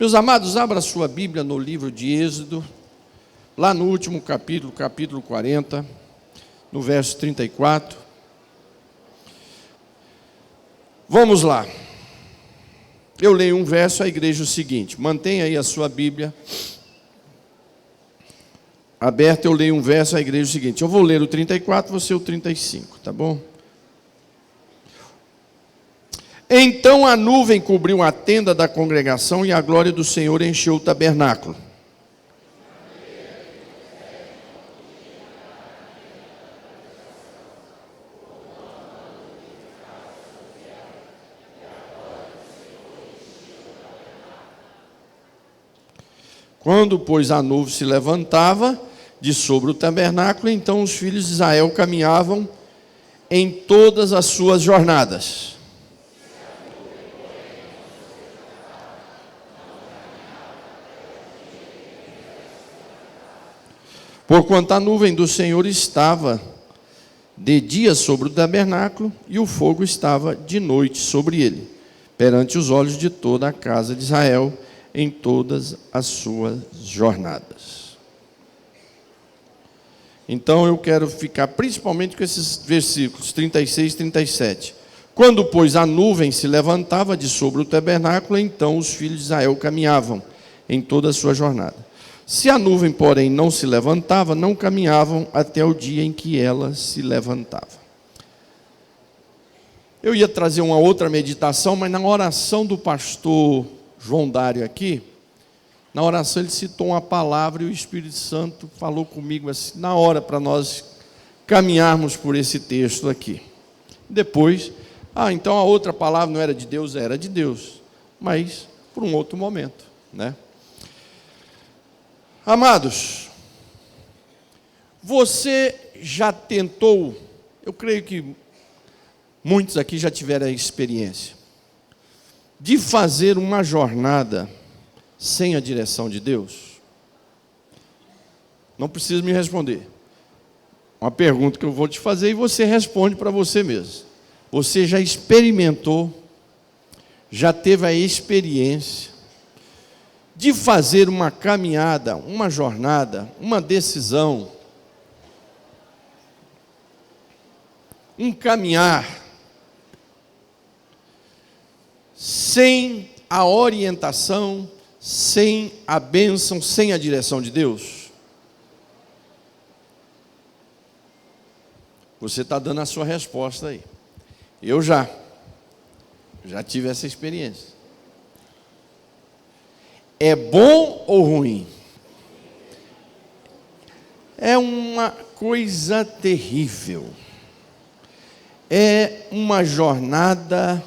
Meus amados, abra sua Bíblia no livro de Êxodo, lá no último capítulo, capítulo 40, no verso 34. Vamos lá. Eu leio um verso, a igreja o seguinte, mantenha aí a sua Bíblia aberta, eu leio um verso, a igreja o seguinte, eu vou ler o 34, você o 35, tá bom? Então a nuvem cobriu a tenda da congregação e a glória do Senhor encheu o tabernáculo. Quando, pois, a nuvem se levantava de sobre o tabernáculo, então os filhos de Israel caminhavam em todas as suas jornadas. Porquanto a nuvem do Senhor estava de dia sobre o tabernáculo, e o fogo estava de noite sobre ele, perante os olhos de toda a casa de Israel, em todas as suas jornadas. Então eu quero ficar principalmente com esses versículos 36 e 37. Quando, pois, a nuvem se levantava de sobre o tabernáculo, então os filhos de Israel caminhavam em toda a sua jornada. Se a nuvem, porém, não se levantava, não caminhavam até o dia em que ela se levantava. Eu ia trazer uma outra meditação, mas na oração do pastor João Dário aqui, na oração ele citou uma palavra e o Espírito Santo falou comigo assim, na hora para nós caminharmos por esse texto aqui. Depois, então a outra palavra não era de Deus, era de Deus, mas por um outro momento, né? Amados, você já tentou, eu creio que muitos aqui já tiveram a experiência, de fazer uma jornada sem a direção de Deus? Não precisa me responder. Uma pergunta que eu vou te fazer e você responde para você mesmo. Você já experimentou, já teve a experiência de fazer uma caminhada, uma jornada, uma decisão, um caminhar, sem a orientação, sem a bênção, sem a direção de Deus? Você está dando a sua resposta aí. Eu já tive essa experiência. É bom ou ruim? É uma coisa terrível. É uma jornada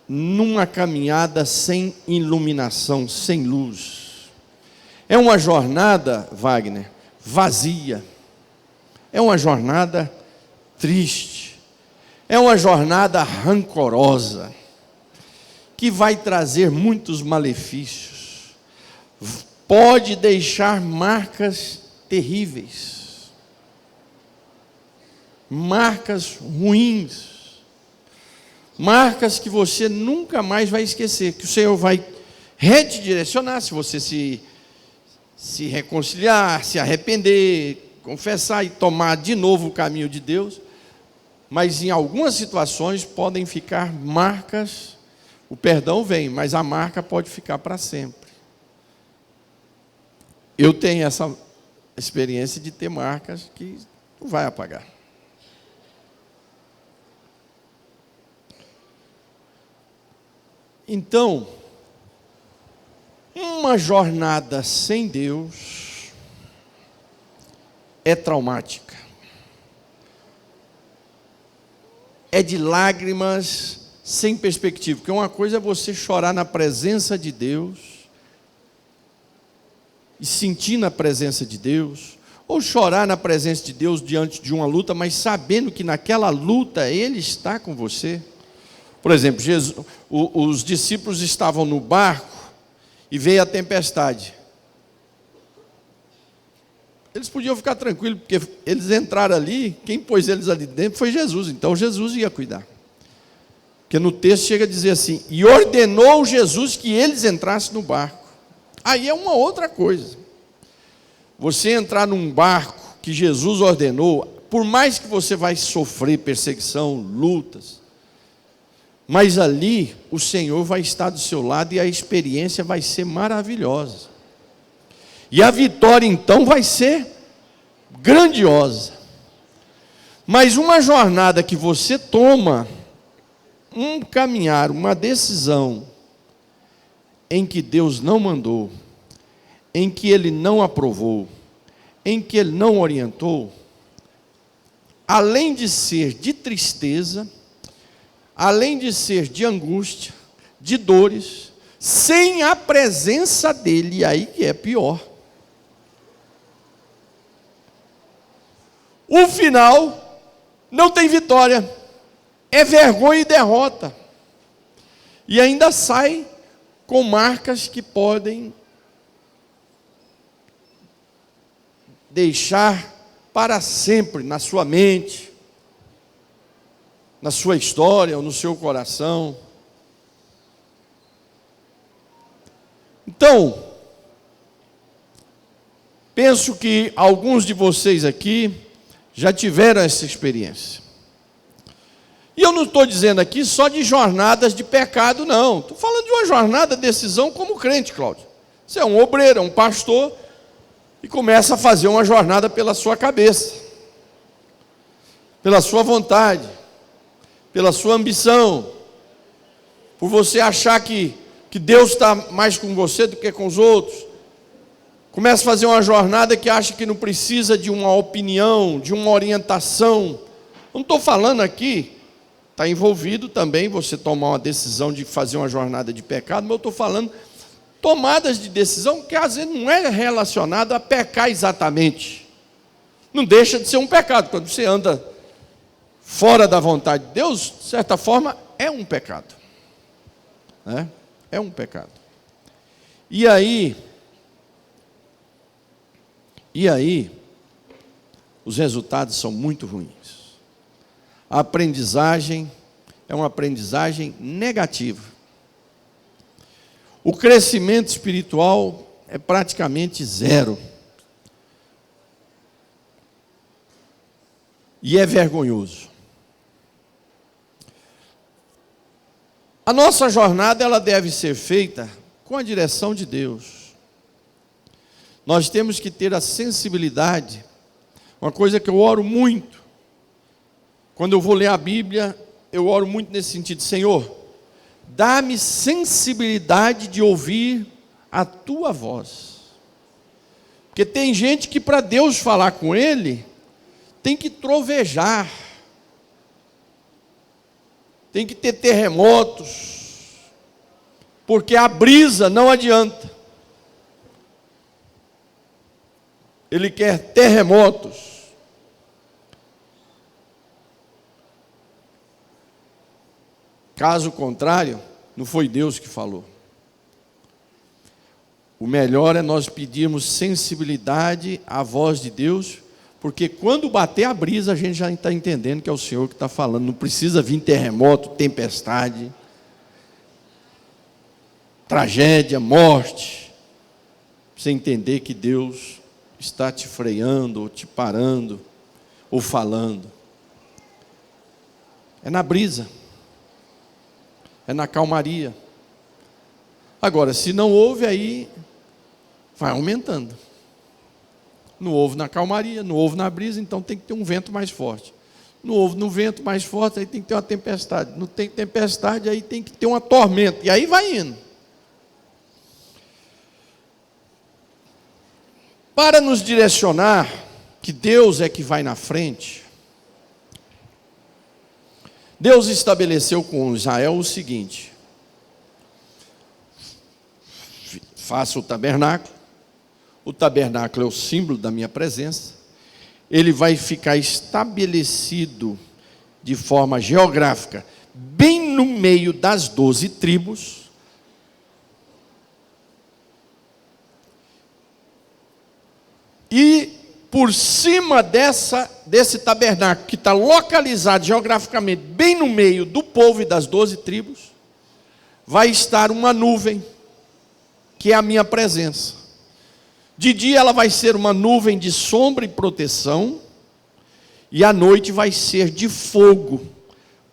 numa caminhada sem iluminação, sem luz. É uma jornada, Wagner, vazia. É uma jornada triste. É uma jornada rancorosa, que vai trazer muitos malefícios. Pode deixar marcas terríveis. Marcas ruins. Marcas que você nunca mais vai esquecer, que o Senhor vai redirecionar se você se reconciliar, se arrepender, confessar e tomar de novo o caminho de Deus. Mas em algumas situações podem ficar marcas. O perdão vem, mas a marca pode ficar para sempre. Eu tenho essa experiência de ter marcas que não vai apagar. Então, uma jornada sem Deus é traumática. É de lágrimas sem perspectiva. Porque uma coisa é você chorar na presença de Deus e sentir na presença de Deus, ou chorar na presença de Deus diante de uma luta, mas sabendo que naquela luta Ele está com você. Por exemplo, os discípulos estavam no barco e veio a tempestade. Eles podiam ficar tranquilos, porque eles entraram ali, quem pôs eles ali dentro foi Jesus, então Jesus ia cuidar. Porque no texto chega a dizer assim: e ordenou Jesus que eles entrassem no barco. Aí é uma outra coisa. Você entrar num barco que Jesus ordenou, por mais que você vai sofrer perseguição, lutas, mas ali o Senhor vai estar do seu lado e a experiência vai ser maravilhosa. E a vitória então vai ser grandiosa. Mas uma jornada que você toma, um caminhar, uma decisão, em que Deus não mandou, em que Ele não aprovou, em que Ele não orientou, além de ser de tristeza, além de ser de angústia, de dores, sem a presença dEle, e aí que é pior. O final não tem vitória, é vergonha e derrota, e ainda sai com marcas que podem deixar para sempre na sua mente, na sua história ou no seu coração. Então, penso que alguns de vocês aqui já tiveram essa experiência. E eu não estou dizendo aqui só de jornadas de pecado, não. Estou falando de uma jornada de decisão como crente, Cláudio. Você é um obreiro, é um pastor, e começa a fazer uma jornada pela sua cabeça, pela sua vontade, pela sua ambição, por você achar que Deus está mais com você do que com os outros. Começa a fazer uma jornada que acha que não precisa de uma opinião, de uma orientação. Não estou falando aqui, está envolvido também você tomar uma decisão de fazer uma jornada de pecado, mas eu estou falando tomadas de decisão que às vezes não é relacionado a pecar exatamente. Não deixa de ser um pecado. Quando você anda fora da vontade de Deus, de certa forma, é um pecado. Né? É um pecado. E aí, os resultados são muito ruins. A aprendizagem é uma aprendizagem negativa. O crescimento espiritual é praticamente zero. E é vergonhoso. A nossa jornada, ela deve ser feita com a direção de Deus. Nós temos que ter a sensibilidade, uma coisa que eu oro muito. Quando eu vou ler a Bíblia, eu oro muito nesse sentido: Senhor, dá-me sensibilidade de ouvir a tua voz. Porque tem gente que para Deus falar com ele, tem que trovejar, tem que ter terremotos, porque a brisa não adianta. Ele quer terremotos. Caso contrário, não foi Deus que falou. O melhor é nós pedirmos sensibilidade à voz de Deus, porque quando bater a brisa, a gente já está entendendo que é o Senhor que está falando. Não precisa vir terremoto, tempestade, tragédia, morte, para você entender que Deus está te freando, ou te parando, ou falando. É na brisa. É na calmaria. Agora, se não houve, aí vai aumentando. Não houve na calmaria, não houve na brisa, então tem que ter um vento mais forte. Não houve no vento mais forte, aí tem que ter uma tempestade. Não tem tempestade, aí tem que ter uma tormenta. E aí vai indo. Para nos direcionar, que Deus é que vai na frente, Deus estabeleceu com Israel o seguinte: faça o tabernáculo é o símbolo da minha presença, ele vai ficar estabelecido de forma geográfica, bem no meio das 12 tribos, e por cima dessa desse tabernáculo, que está localizado geograficamente bem no meio do povo e das 12 tribos, vai estar uma nuvem, que é a minha presença. De dia ela vai ser uma nuvem de sombra e proteção, e à noite vai ser de fogo,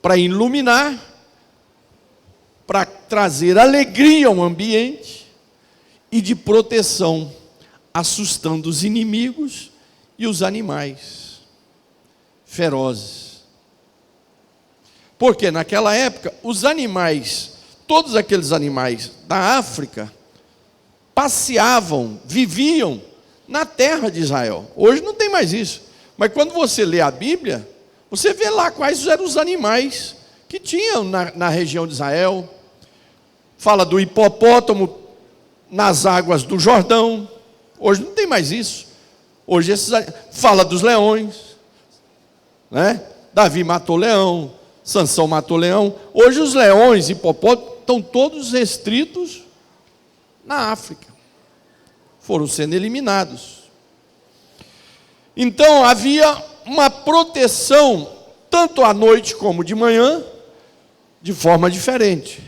para iluminar, para trazer alegria ao ambiente, e de proteção, assustando os inimigos e os animais ferozes. Porque naquela época, os animais, todos aqueles animais da África, passeavam, viviam na terra de Israel. Hoje não tem mais isso. Mas quando você lê a Bíblia, você vê lá quais eram os animais que tinham na região de Israel. Fala do hipopótamo nas águas do Jordão. Hoje não tem mais isso. Hoje fala dos leões, né? Davi matou leão, Sansão matou leão. Hoje os leões e hipopótamos estão todos restritos na África. Foram sendo eliminados. Então havia uma proteção, tanto à noite como de manhã, de forma diferente.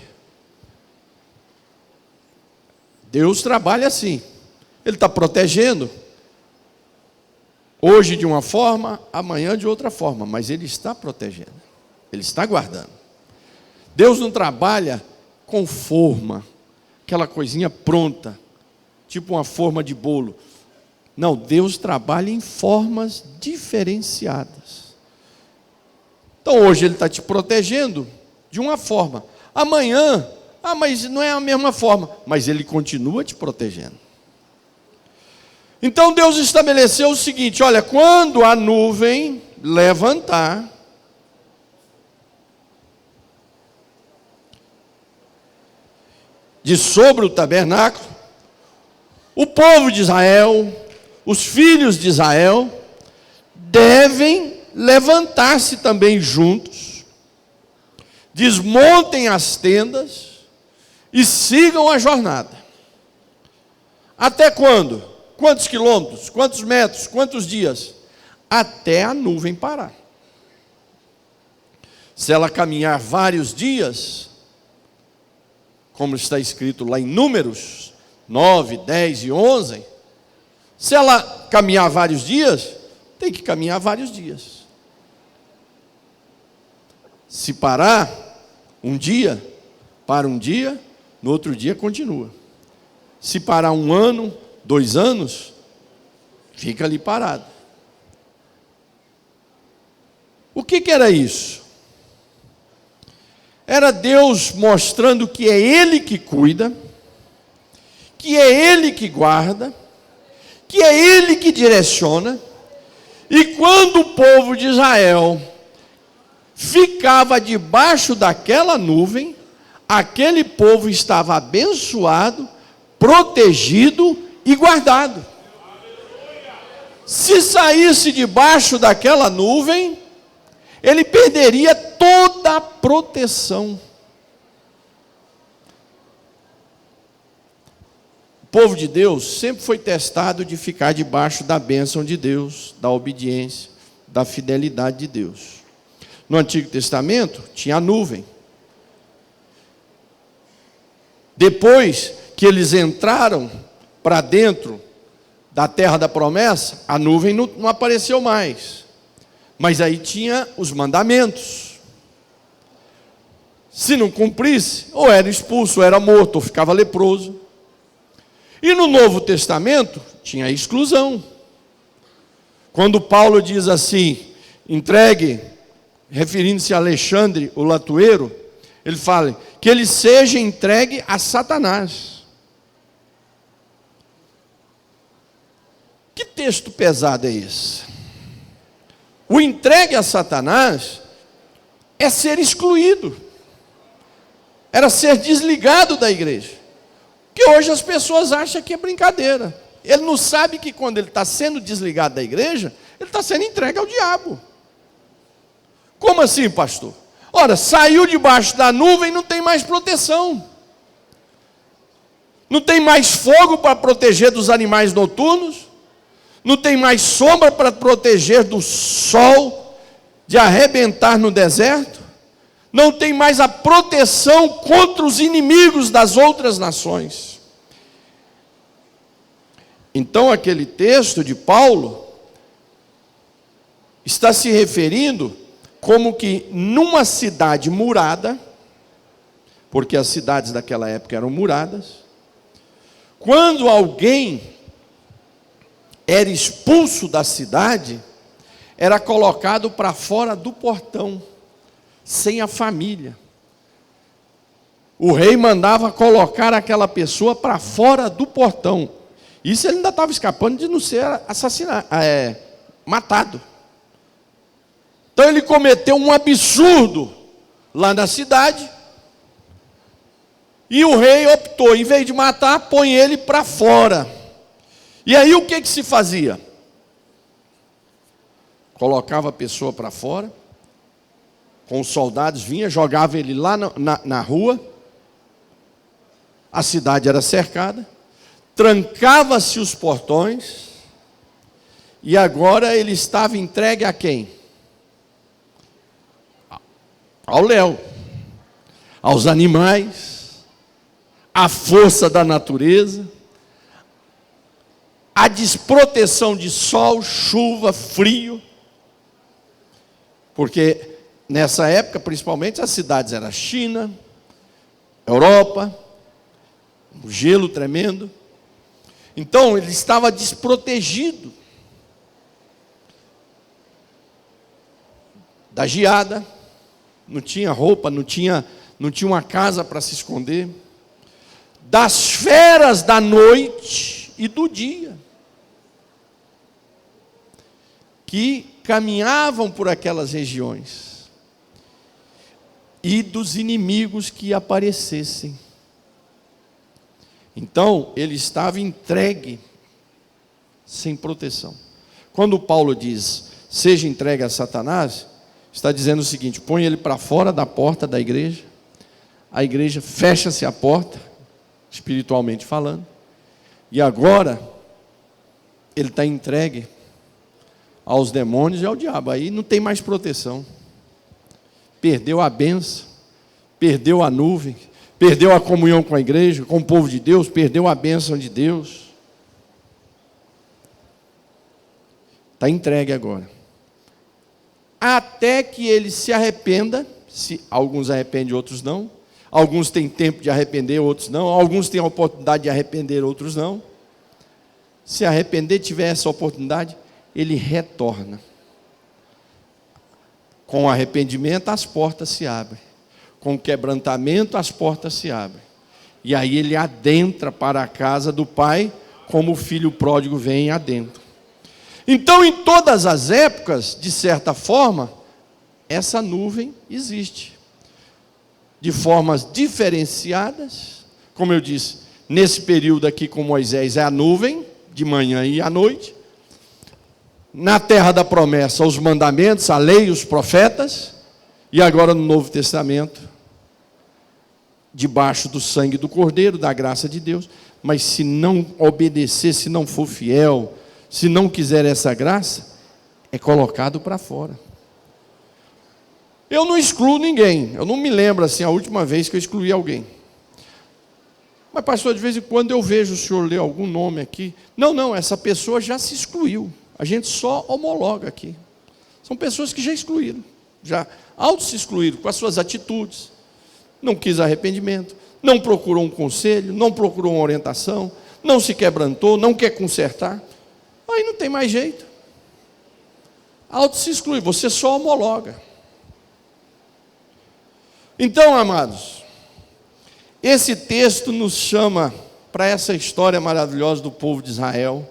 Deus trabalha assim. Ele está protegendo, hoje de uma forma, amanhã de outra forma, mas Ele está protegendo, Ele está guardando. Deus não trabalha com forma, aquela coisinha pronta, tipo uma forma de bolo. Não, Deus trabalha em formas diferenciadas. Então hoje Ele está te protegendo de uma forma. Amanhã, mas não é a mesma forma, mas Ele continua te protegendo. Então Deus estabeleceu o seguinte: olha, quando a nuvem levantar, de sobre o tabernáculo, o povo de Israel, os filhos de Israel, devem levantar-se também juntos, desmontem as tendas e sigam a jornada. Até quando? Quantos quilômetros? Quantos metros? Quantos dias? Até a nuvem parar. Se ela caminhar vários dias, como está escrito lá em Números 9, 10 e 11, se ela caminhar vários dias, tem que caminhar vários dias. Se parar um dia, para um dia, no outro dia continua. Se parar um ano, 2 anos, fica ali parado. O que era isso? Era Deus mostrando que é Ele que cuida, que é Ele que guarda, que é Ele que direciona. E quando o povo de Israel ficava debaixo daquela nuvem, aquele povo estava abençoado, protegido e guardado. Se saísse debaixo daquela nuvem, ele perderia toda a proteção. O povo de Deus sempre foi testado de ficar debaixo da bênção de Deus, da obediência, da fidelidade de Deus. No Antigo Testamento tinha a nuvem. Depois que eles entraram para dentro da terra da promessa, a nuvem não apareceu mais. Mas aí tinha os mandamentos. Se não cumprisse, ou era expulso, ou era morto, ou ficava leproso. E no Novo Testamento, tinha a exclusão. Quando Paulo diz assim, entregue, referindo-se a Alexandre, o latoeiro, ele fala que ele seja entregue a Satanás. Que texto pesado é esse? O entregue a Satanás é ser excluído, era ser desligado da igreja. Que hoje as pessoas acham que é brincadeira. Ele não sabe que quando ele está sendo desligado da igreja, ele está sendo entregue ao diabo. Como assim, pastor? Ora, saiu debaixo da nuvem, não tem mais proteção. Não tem mais fogo para proteger dos animais noturnos. não tem mais sombra para proteger do sol de arrebentar no deserto, não tem mais a proteção contra os inimigos das outras nações. Então aquele texto de Paulo está se referindo como que numa cidade murada, porque as cidades daquela época eram muradas, quando alguém era expulso da cidade, era colocado para fora do portão, sem a família. O rei mandava colocar aquela pessoa para fora do portão. Isso ele ainda estava escapando de não ser assassinado, matado. Então ele cometeu um absurdo lá na cidade, e o rei optou, em vez de matar, põe ele para fora. E aí o que se fazia? Colocava a pessoa para fora, com os soldados, vinha, jogava ele lá na rua, a cidade era cercada, trancava-se os portões, e agora ele estava entregue a quem? Ao léu, aos animais, à força da natureza, à desproteção de sol, chuva, frio, porque nessa época, principalmente, as cidades eram China, Europa, o gelo tremendo. Então, ele estava desprotegido da geada, não tinha roupa, não tinha uma casa para se esconder, das feras da noite e do dia, que caminhavam por aquelas regiões, e dos inimigos que aparecessem. Então, ele estava entregue, sem proteção. Quando Paulo diz, seja entregue a Satanás, está dizendo o seguinte, põe ele para fora da porta da igreja, a igreja fecha-se a porta, espiritualmente falando, e agora, ele está entregue aos demônios e ao diabo, aí não tem mais proteção, perdeu a bênção, perdeu a nuvem, perdeu a comunhão com a igreja, com o povo de Deus, perdeu a bênção de Deus, está entregue agora, até que ele se arrependa, se alguns arrependem, outros não, alguns têm tempo de arrepender, outros não, alguns têm a oportunidade de arrepender, outros não, se arrepender, tiver essa oportunidade, ele retorna. Com o arrependimento, as portas se abrem. Com o quebrantamento, as portas se abrem. E aí ele adentra para a casa do pai, como o filho pródigo vem adentro. Então, em todas as épocas, de certa forma, essa nuvem existe. De formas diferenciadas, como eu disse, nesse período aqui com Moisés é a nuvem, de manhã e à noite. Na terra da promessa, os mandamentos, a lei, os profetas, e agora no Novo Testamento, debaixo do sangue do Cordeiro, da graça de Deus. Mas se não obedecer, se não for fiel, se não quiser essa graça, é colocado para fora. Eu não excluo ninguém, eu não me lembro assim a última vez que eu excluí alguém. Mas pastor, de vez em quando eu vejo o senhor ler algum nome aqui. Não, essa pessoa já se excluiu. A gente só homologa aqui. São pessoas que já excluíram, já se excluíram com as suas atitudes, não quis arrependimento, não procurou um conselho, não procurou uma orientação, não se quebrantou, não quer consertar. Aí não tem mais jeito. Se exclui, você só homologa. Então, amados, esse texto nos chama para essa história maravilhosa do povo de Israel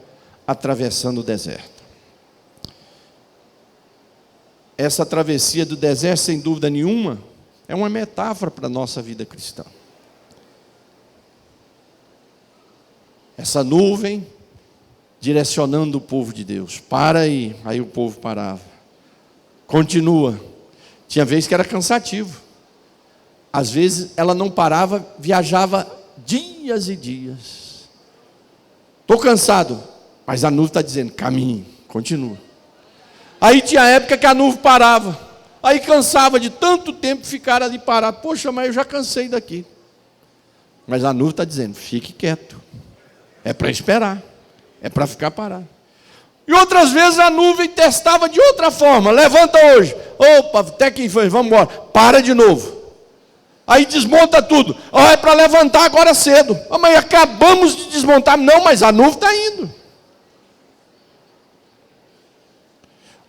atravessando o deserto. Essa travessia do deserto, sem dúvida nenhuma, é uma metáfora para a nossa vida cristã. Essa nuvem direcionando o povo de Deus. Para aí o povo parava. Continua. Tinha vezes que era cansativo. Às vezes ela não parava, viajava dias e dias. Estou cansado. Mas a nuvem está dizendo, caminhe, continua. Aí tinha época que a nuvem parava. Aí cansava de tanto tempo ficar ali parado. Poxa, mas eu já cansei daqui. Mas a nuvem está dizendo, fique quieto. É para esperar. É para ficar parado. E outras vezes a nuvem testava de outra forma. Levanta hoje. Opa, até que foi, vamos embora. Para de novo. Aí desmonta tudo. É para levantar agora cedo. Mas acabamos de desmontar. Não, mas a nuvem está indo.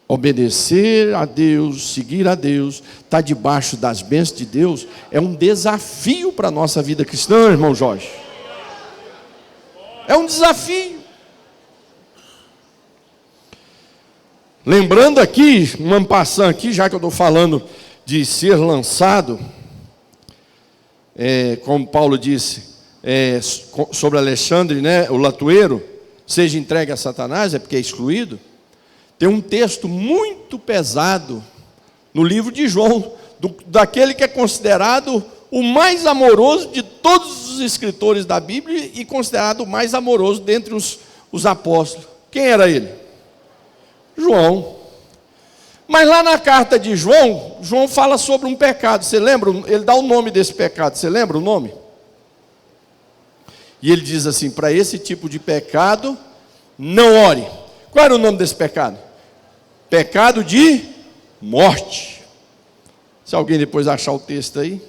Obedecer a Deus, seguir a Deus, estar debaixo das bênçãos de Deus, é um desafio para a nossa vida cristã, irmão Jorge. É um desafio. Lembrando aqui, uma passando aqui, já que eu estou falando de ser lançado, como Paulo disse, sobre Alexandre, né, o latoeiro, seja entregue a Satanás, é porque é excluído. Tem um texto muito pesado no livro de João, daquele que é considerado o mais amoroso de todos os escritores da Bíblia e considerado o mais amoroso dentre os apóstolos. Quem era ele? João. Mas lá na carta de João, João fala sobre um pecado. Você lembra? Ele dá o nome desse pecado. Você lembra o nome? E ele diz assim, para esse tipo de pecado, não ore. Qual era o nome desse pecado? Pecado de morte. Se alguém depois achar o texto aí,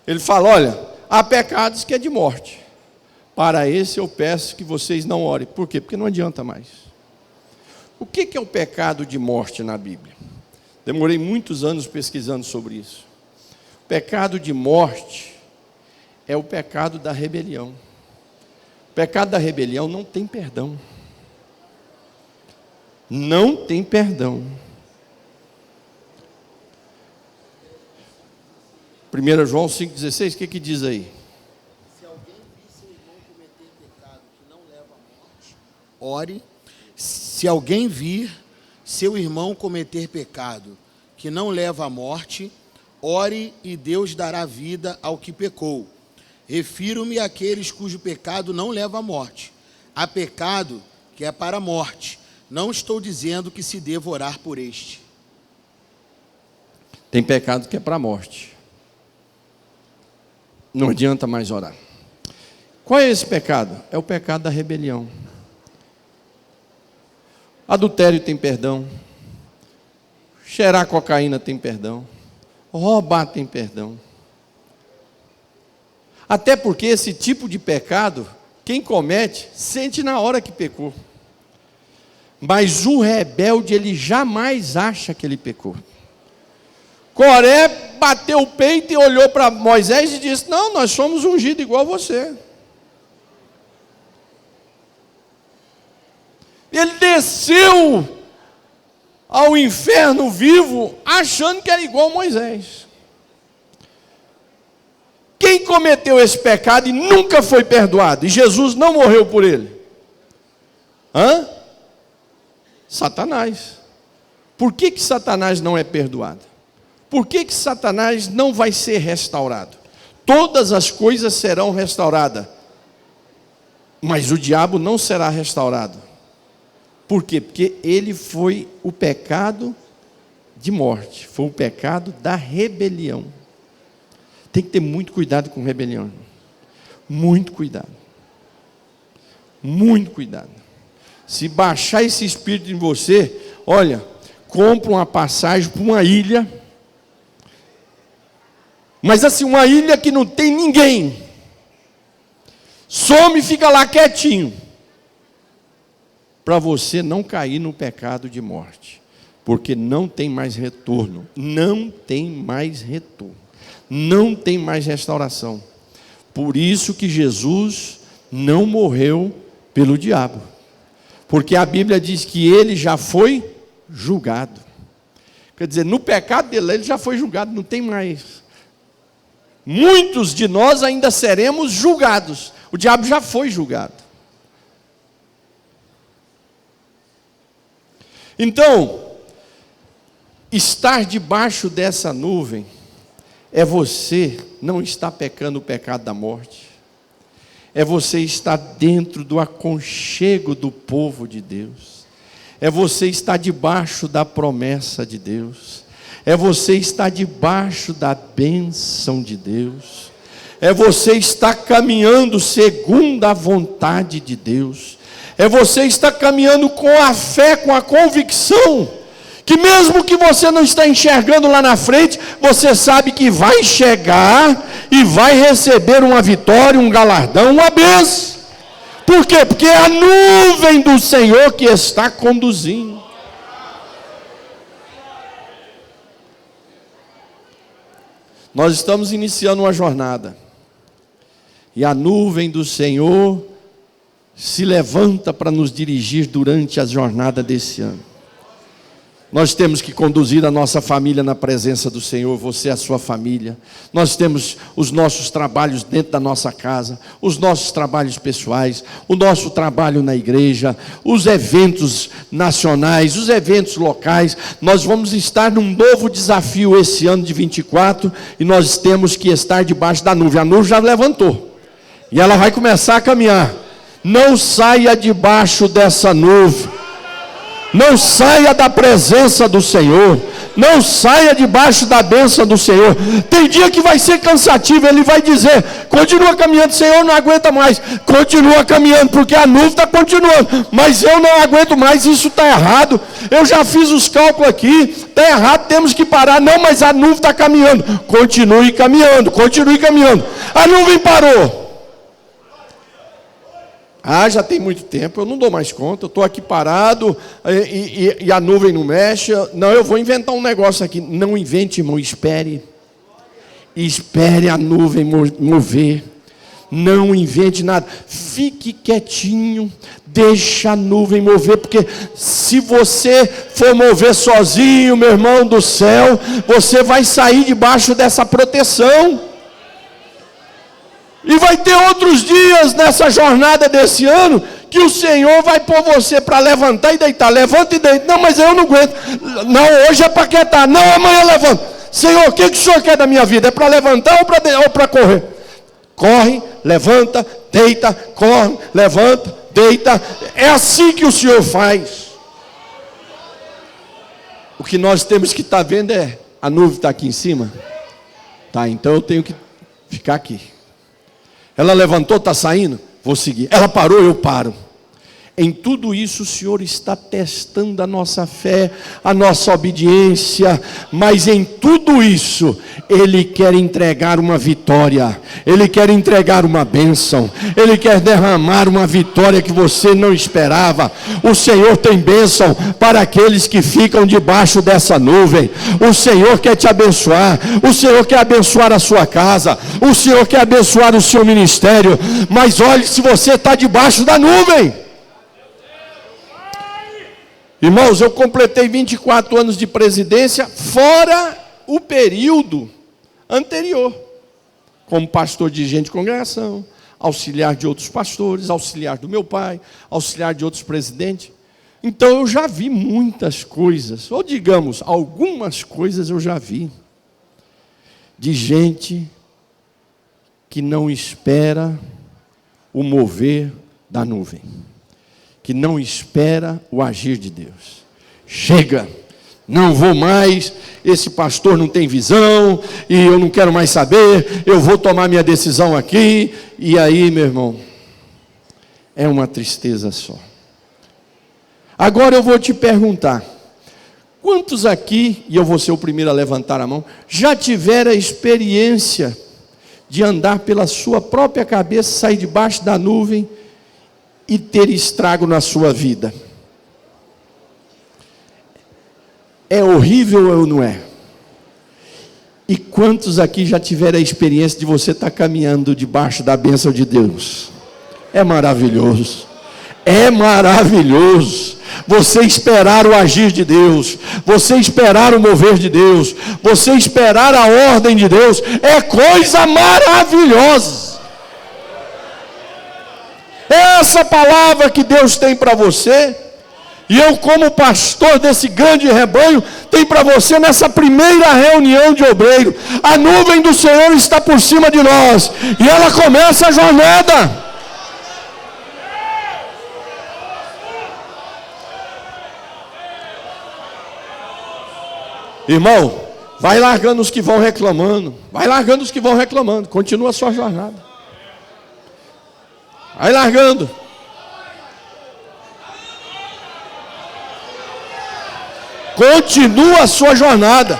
ele fala, olha, há pecados que é de morte. Para esse eu peço que vocês não orem. Por quê? Porque não adianta mais. O que é o pecado de morte na Bíblia? Demorei muitos anos pesquisando sobre isso. O pecado de morte é o pecado da rebelião. O pecado da rebelião não tem perdão. Não tem perdão. 1 João 5,16, o que diz aí? Se alguém vir seu irmão cometer pecado que não leva à morte, ore. Se alguém vir seu irmão cometer pecado que não leva à morte, ore e Deus dará vida ao que pecou. Refiro-me àqueles cujo pecado não leva à morte. Há pecado que é para a morte. Não estou dizendo que se deva orar por este. Tem pecado que é para a morte. Não adianta mais orar. Qual é esse pecado? É o pecado da rebelião. Adultério tem perdão. Cheirar cocaína tem perdão. Roubar tem perdão. Até porque esse tipo de pecado, quem comete, sente na hora que pecou. Mas o rebelde, ele jamais acha que ele pecou. Coré bateu o peito e olhou para Moisés e disse, não, nós somos ungidos igual você. Ele desceu ao inferno vivo, achando que era igual a Moisés. Quem cometeu esse pecado e nunca foi perdoado, e Jesus não morreu por ele? Satanás. Por que Satanás não é perdoado? Por que Satanás não vai ser restaurado? Todas as coisas serão restauradas, mas o diabo não será restaurado. Por quê? Porque ele foi o pecado de morte, foi o pecado da rebelião. Tem que ter muito cuidado com rebelião. Muito cuidado. Muito cuidado. Se baixar esse espírito em você, olha, compra uma passagem para uma ilha, mas assim, uma ilha que não tem ninguém. Some e fica lá quietinho. Para você não cair no pecado de morte. Porque não tem mais retorno. Não tem mais retorno. Não tem mais restauração. Por isso que Jesus não morreu pelo diabo. Porque a Bíblia diz que ele já foi julgado. Quer dizer, no pecado dele, ele já foi julgado, não tem mais. Muitos de nós ainda seremos julgados. O diabo já foi julgado. Então, estar debaixo dessa nuvem é você não estar pecando o pecado da morte. é você estar dentro do aconchego do povo de Deus, é você estar debaixo da promessa de Deus, é você estar debaixo da bênção de Deus, é você estar caminhando segundo a vontade de Deus, é você estar caminhando com a fé, com a convicção, que mesmo que você não está enxergando lá na frente, você sabe que vai chegar e vai receber uma vitória, um galardão, uma bênção. Por quê? Porque é a nuvem do Senhor que está conduzindo. Nós estamos iniciando uma jornada, e a nuvem do Senhor se levanta para nos dirigir durante a jornada desse ano. Nós temos que conduzir a nossa família na presença do Senhor, você, a sua família. Nós temos os nossos trabalhos dentro da nossa casa, os nossos trabalhos pessoais, o nosso trabalho na igreja, os eventos nacionais, os eventos locais. Nós vamos estar num novo desafio esse ano de 24, e nós temos que estar debaixo da nuvem. A nuvem já levantou, e ela vai começar a caminhar. Não saia debaixo dessa nuvem. Não saia da presença do Senhor, não saia debaixo da bênção do Senhor. Tem dia que vai ser cansativo, ele vai dizer: continua caminhando, Senhor, não aguenta mais. Continua caminhando, porque a nuvem está continuando, mas eu não aguento mais, isso está errado. Eu já fiz os cálculos aqui, está errado, temos que parar. Não, mas a nuvem está caminhando. Continue caminhando, continue caminhando. A nuvem parou. Já tem muito tempo, eu não dou mais conta, eu estou aqui parado e a nuvem não mexe. Não, eu vou inventar um negócio aqui. Não invente, irmão, espere. Espere a nuvem mover. Não invente nada. Fique quietinho, deixa a nuvem mover, porque se você for mover sozinho, meu irmão do céu, você vai sair debaixo dessa proteção. E vai ter outros dias nessa jornada desse ano que o Senhor vai pôr você para levantar e deitar. Levanta e deita. Não, mas eu não aguento. Não, hoje é para quietar. Não, amanhã levanta. Senhor, o que o Senhor quer da minha vida? É para levantar ou para correr? Corre, levanta, deita, corre, levanta, deita. É assim que o Senhor faz. O que nós temos que estar vendo é: a nuvem está aqui em cima? Tá, então eu tenho que ficar aqui. Ela levantou, está saindo? Vou seguir. Ela parou, eu paro. Em tudo isso o Senhor está testando a nossa fé, a nossa obediência, mas em tudo isso Ele quer entregar uma vitória, Ele quer entregar uma bênção, Ele quer derramar uma vitória que você não esperava. O Senhor tem bênção para aqueles que ficam debaixo dessa nuvem. O Senhor quer te abençoar, o Senhor quer abençoar a sua casa, o Senhor quer abençoar o seu ministério, mas olhe se você está debaixo da nuvem. Irmãos, eu completei 24 anos de presidência, fora o período anterior, como pastor dirigente de congregação, auxiliar de outros pastores, auxiliar do meu pai, auxiliar de outros presidentes. Então eu já vi muitas coisas, ou digamos, algumas coisas eu já vi, de gente que não espera o mover da nuvem, que não espera o agir de Deus. Chega, não vou mais, esse pastor não tem visão, e eu não quero mais saber, eu vou tomar minha decisão aqui, e aí, meu irmão, é uma tristeza só. Agora eu vou te perguntar, quantos aqui, e eu vou ser o primeiro a levantar a mão, já tiveram a experiência de andar pela sua própria cabeça, sair debaixo da nuvem e ter estrago na sua vida? É horrível ou não é? E quantos aqui já tiveram a experiência de você estar caminhando debaixo da bênção de Deus? É maravilhoso. É maravilhoso. Você esperar o agir de Deus, você esperar o mover de Deus, você esperar a ordem de Deus, é coisa maravilhosa. Essa palavra que Deus tem para você, e eu como pastor desse grande rebanho, tem para você nessa primeira reunião de obreiro. A nuvem do Senhor está por cima de nós, e ela começa a jornada. Irmão, vai largando os que vão reclamando. Vai largando os que vão reclamando. Continua a sua jornada. Vai largando. Continua a sua jornada.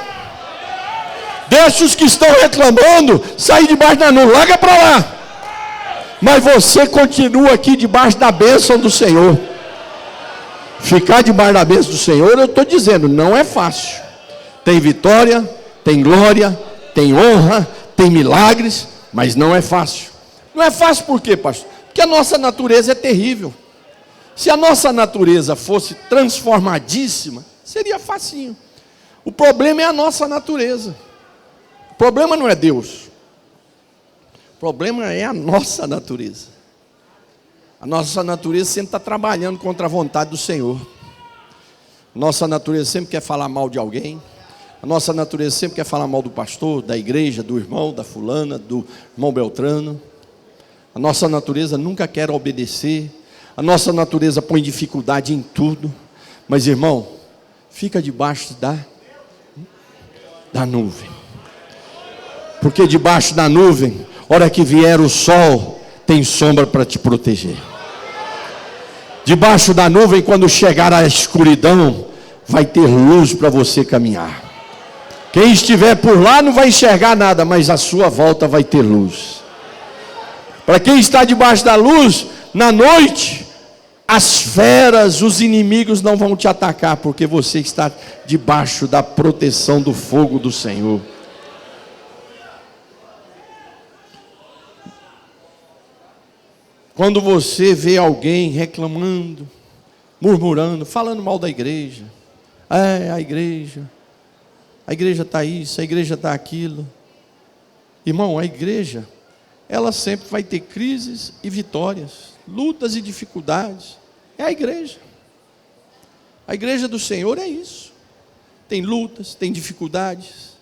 Deixa os que estão reclamando sair debaixo da nuvem. Larga para lá. Mas você continua aqui debaixo da bênção do Senhor. Ficar debaixo da bênção do Senhor, eu estou dizendo, não é fácil. Tem vitória, tem glória, tem honra, tem milagres, mas não é fácil. Não é fácil por quê, pastor? Porque a nossa natureza é terrível. Se a nossa natureza fosse transformadíssima, seria facinho. O problema é a nossa natureza. O problema não é Deus. O problema é a nossa natureza. A nossa natureza sempre está trabalhando contra a vontade do Senhor. A nossa natureza sempre quer falar mal de alguém. A nossa natureza sempre quer falar mal do pastor, da igreja, do irmão, da fulana, do irmão Beltrano. A nossa natureza nunca quer obedecer. A nossa natureza põe dificuldade em tudo. Mas, irmão, fica debaixo da nuvem. Porque debaixo da nuvem, hora que vier o sol, tem sombra para te proteger. Debaixo da nuvem, quando chegar a escuridão, vai ter luz para você caminhar. Quem estiver por lá não vai enxergar nada, mas a sua volta vai ter luz. Para quem está debaixo da luz, na noite, as feras, os inimigos não vão te atacar, porque você está debaixo da proteção do fogo do Senhor. Quando você vê alguém reclamando, murmurando, falando mal da igreja, a igreja está isso, a igreja está aquilo. Irmão, a igreja, ela sempre vai ter crises e vitórias, lutas e dificuldades. É a igreja. A igreja do Senhor é isso. Tem lutas, tem dificuldades,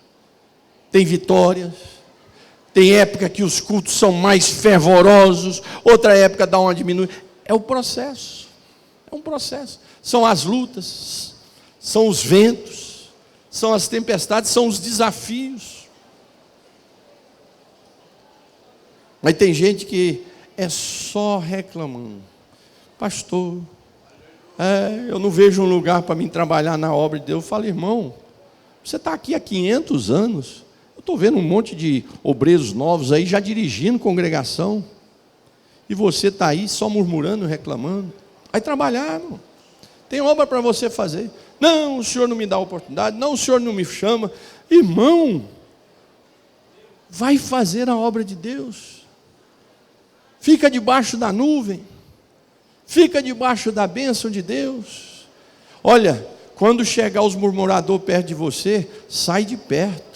tem vitórias. Tem época que os cultos são mais fervorosos, outra época dá uma diminuição. É o processo. É um processo. São as lutas, são os ventos, são as tempestades, são os desafios. Mas tem gente que é só reclamando. Pastor, eu não vejo um lugar para mim trabalhar na obra de Deus. Eu falo, irmão, você está aqui há 500 anos. Eu estou vendo um monte de obreiros novos aí já dirigindo congregação. E você está aí só murmurando, reclamando. Vai trabalhar, irmão. Tem obra para você fazer. Não, o senhor não me dá oportunidade. Não, o senhor não me chama. Irmão, vai fazer a obra de Deus. Fica debaixo da nuvem. Fica debaixo da bênção de Deus. Olha, quando chegar os murmuradores perto de você, sai de perto.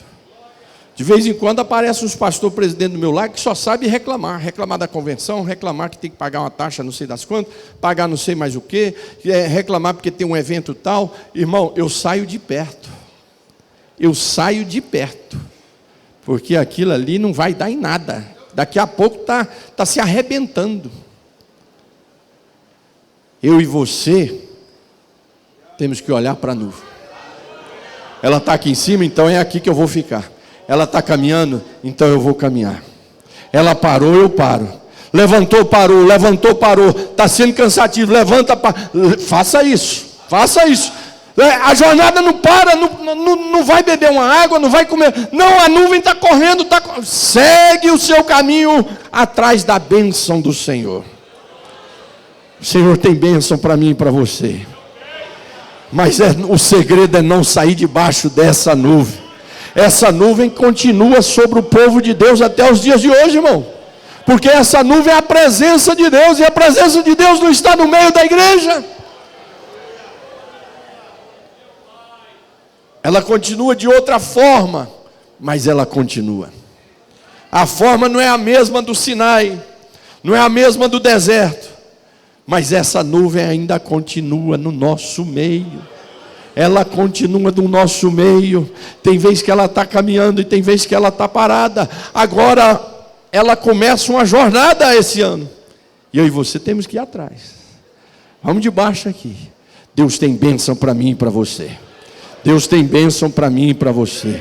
De vez em quando aparece uns pastores presidente do meu lar que só sabe reclamar. Reclamar da convenção, reclamar que tem que pagar uma taxa não sei das quantas, pagar não sei mais o quê, reclamar porque tem um evento tal. Irmão, eu saio de perto. Eu saio de perto. Porque aquilo ali não vai dar em nada. Daqui a pouco está se arrebentando. Eu e você temos que olhar para a nuvem. Ela está aqui em cima, então é aqui que eu vou ficar. Ela está caminhando, então eu vou caminhar. Ela parou, eu paro. Levantou, parou. Levantou, parou. Está sendo cansativo, levanta, faça isso. Faça isso. A jornada não para, não vai beber uma água, não vai comer. Não, a nuvem está correndo, segue o seu caminho atrás da bênção do Senhor. O Senhor tem bênção para mim e para você. Mas o segredo é não sair debaixo dessa nuvem. Essa nuvem continua sobre o povo de Deus até os dias de hoje, irmão. Porque essa nuvem é a presença de Deus. E a presença de Deus não está no meio da igreja. Ela continua de outra forma, mas ela continua. A forma não é a mesma do Sinai, não é a mesma do deserto. Mas essa nuvem ainda continua no nosso meio. Ela continua no nosso meio. Tem vez que ela está caminhando e tem vez que ela está parada. Agora ela começa uma jornada esse ano. E eu e você temos que ir atrás. Vamos debaixo aqui. Deus tem bênção para mim e para você. Deus tem bênção para mim e para você.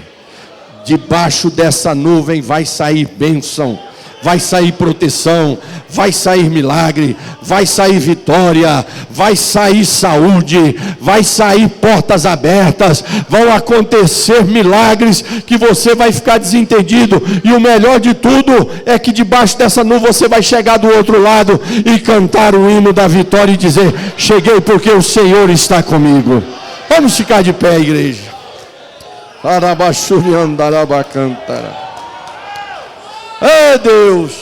Debaixo dessa nuvem vai sair bênção, vai sair proteção, vai sair milagre, vai sair vitória, vai sair saúde, vai sair portas abertas, vão acontecer milagres que você vai ficar desentendido. E o melhor de tudo é que debaixo dessa nuvem você vai chegar do outro lado e cantar o hino da vitória e dizer: cheguei porque o Senhor está comigo. Vamos ficar de pé, igreja. Ei, Deus.